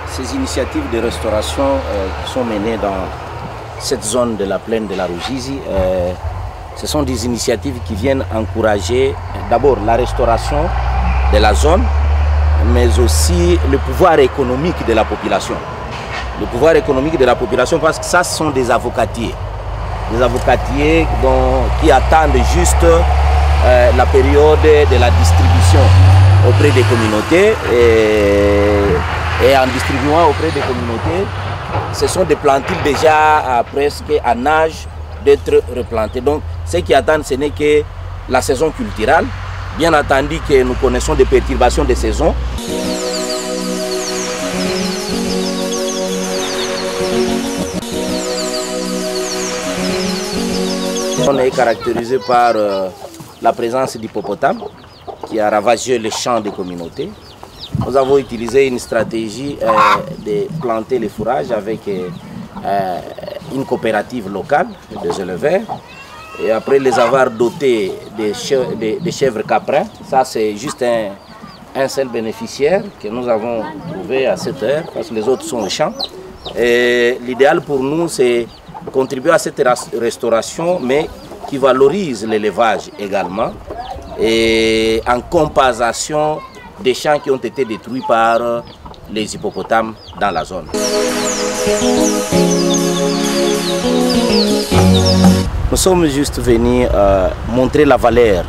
Ces initiatives de restauration qui sont menées dans cette zone de la plaine de la Ruzizi, ce sont des initiatives qui viennent encourager d'abord la restauration de la zone, mais aussi le pouvoir économique de la population. Le pouvoir économique de la population, parce que ça, ce sont des avocatiers. Des avocatiers qui attendent juste la période de la distribution auprès des communautés. Et en distribuant auprès des communautés, ce sont des plantules déjà presque en âge d'être replantées. Donc, ce qui attendent, ce n'est que la saison culturelle. Bien entendu que nous connaissons des perturbations de saison. On est caractérisé par la présence d'hippopotames qui a ravagé les champs des communautés. Nous avons utilisé une stratégie de planter les fourrages avec une coopérative locale des éleveurs. Et après les avoir dotés des chèvres caprins, ça c'est juste un seul bénéficiaire que nous avons trouvé à cette heure, parce que les autres sont au champ. Et l'idéal pour nous, c'est contribuer à cette restauration, mais qui valorise l'élevage également, et en compensation des champs qui ont été détruits par les hippopotames dans la zone. Nous sommes juste venus montrer la valeur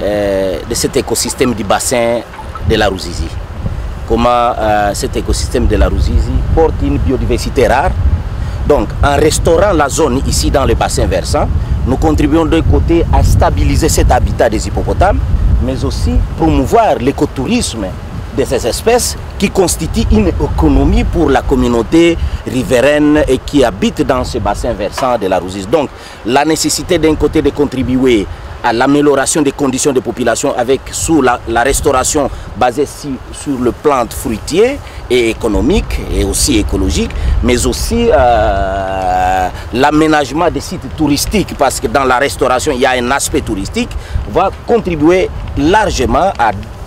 de cet écosystème du bassin de la Ruzizi. Comment cet écosystème de la Ruzizi porte une biodiversité rare. Donc, en restaurant la zone ici dans le bassin versant, nous contribuons d'un côté à stabiliser cet habitat des hippopotames, mais aussi promouvoir l'écotourisme de ces espèces qui constituent une économie pour la communauté riveraine et qui habite dans ce bassin versant de la Ruzizi. Donc, la nécessité d'un côté de contribuer à l'amélioration des conditions de population sous la restauration basée sur le plan fruitier et économique et aussi écologique, mais aussi l'aménagement des sites touristiques, parce que dans la restauration il y a un aspect touristique, va contribuer largement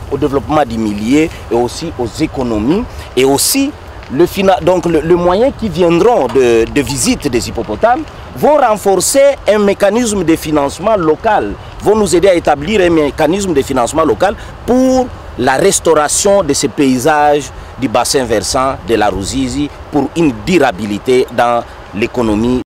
au développement du milieu et aussi aux économies, et aussi le moyen qui viendront de visite des hippopotames vont renforcer un mécanisme de financement local, vont nous aider à établir un mécanisme de financement local pour la restauration de ces paysages du bassin versant de la Ruzizi pour une durabilité dans l'économie